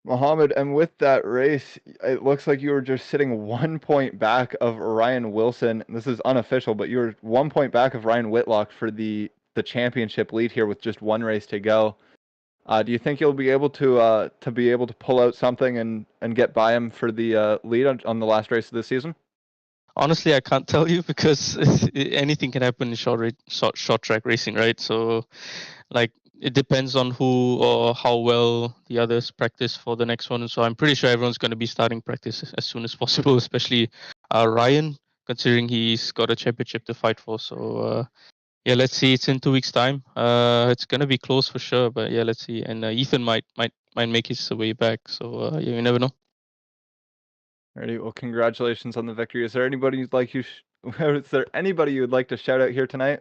Mohammed, and with that race, it looks like you were just sitting 1 point back of Ryan Wilson. This is unofficial, but you were 1 point back of Ryan Whitlock for the championship lead here with just one race to go. Do you think you'll be able to pull out something and get by him for the lead on the last race of the season? Honestly, I can't tell you because anything can happen in short track racing, right? So, like, it depends on who or how well the others practice for the next one. And so I'm pretty sure everyone's going to be starting practice as soon as possible, especially Ryan, considering he's got a championship to fight for. So yeah, let's see. It's in 2 weeks' time. It's going to be close for sure, but yeah, let's see. And Ethan might make his way back. So yeah, you never know. Alrighty, well, congratulations on the victory. Is there anybody you'd like is there anybody you would like to shout out here tonight?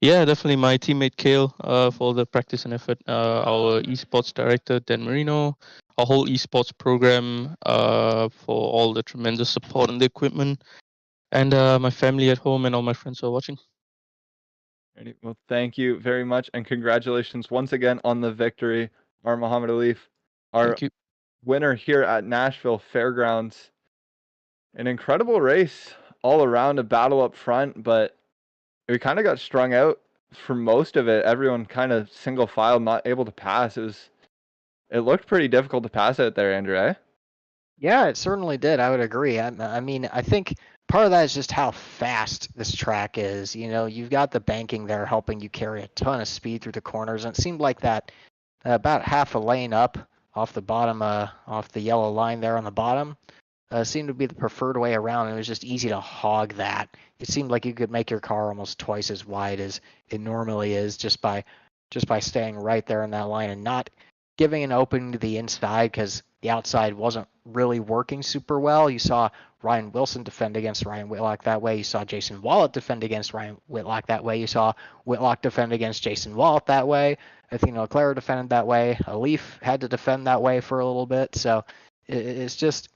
Yeah, definitely my teammate Kale for all the practice and effort. Our esports director Dan Marino, our whole esports program for all the tremendous support and the equipment, and my family at home and all my friends who are watching. Alrighty, well, thank you very much, and congratulations once again on the victory, our Muhammad Ali, our Thank you. winner here at Nashville Fairgrounds. An incredible race all around, a battle up front, but we kind of got strung out for most of it. Everyone kind of single file, not able to pass. It looked pretty difficult to pass out there, Andrew, eh? Yeah, it certainly did. I would agree. I mean, I think part of that is just how fast this track is. You've got the banking there helping you carry a ton of speed through the corners, and it seemed like that about half a lane up off the bottom, off the yellow line there on the bottom, seemed to be the preferred way around. It was just easy to hog that. It seemed like you could make your car almost twice as wide as it normally is just by staying right there in that line and not giving an opening to the inside because the outside wasn't really working super well. You saw Ryan Wilson defend against Ryan Whitlock that way. You saw Jason Wallet defend against Ryan Whitlock that way. You saw Whitlock defend against Jason Wallet that way. Athena Leclerc defended that way. Alif had to defend that way for a little bit. So it's just,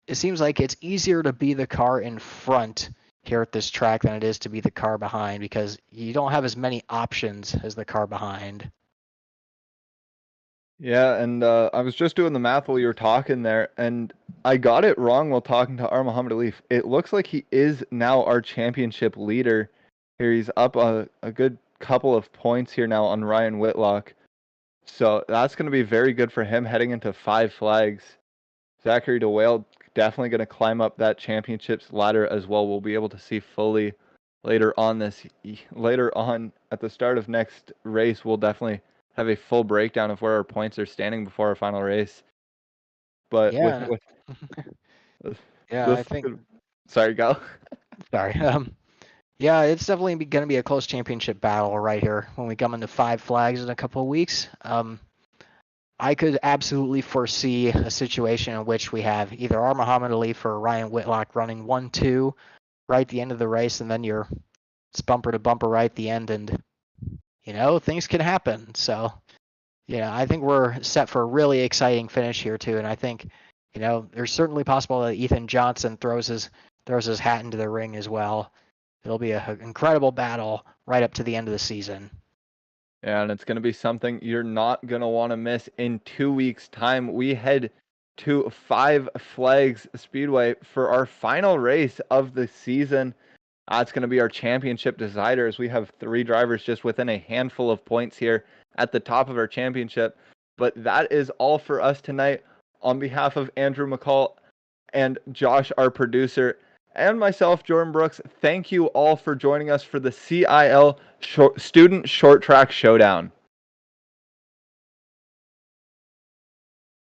it seems like it's easier to be the car in front here at this track than it is to be the car behind because you don't have as many options as the car behind. Yeah, and I was just doing the math while you were talking there, and I got it wrong while talking to our Muhammad Ali. It looks like he is now our championship leader. Here he's up a good couple of points here now on Ryan Whitlock. So that's going to be very good for him heading into 5 flags. Zachary DeWale definitely going to climb up that championships ladder as well. We'll be able to see fully later on at the start of next race. We'll definitely have a full breakdown of where our points are standing before our final race. But Yeah. with Yeah, I think. Sorry, go. Sorry. Yeah, it's definitely going to be a close championship battle right here when we come into 5 flags in a couple of weeks. I could absolutely foresee a situation in which we have either our Muhammad Ali or Ryan Whitlock running 1-2, right at the end of the race, and then it's bumper to bumper right at the end, and things can happen. So I think we're set for a really exciting finish here too, and I think there's certainly possible that Ethan Johnson throws his hat into the ring as well. It'll be an incredible battle right up to the end of the season. Yeah, and it's going to be something you're not going to want to miss. In 2 weeks' time, we head to Five Flags Speedway for our final race of the season. It's going to be our championship decider, as we have 3 drivers just within a handful of points here at the top of our championship. But that is all for us tonight. On behalf of Andrew McCall and Josh, our producer, and myself, Jordan Brooks, thank you all for joining us for the CiL Student Short Track Showdown.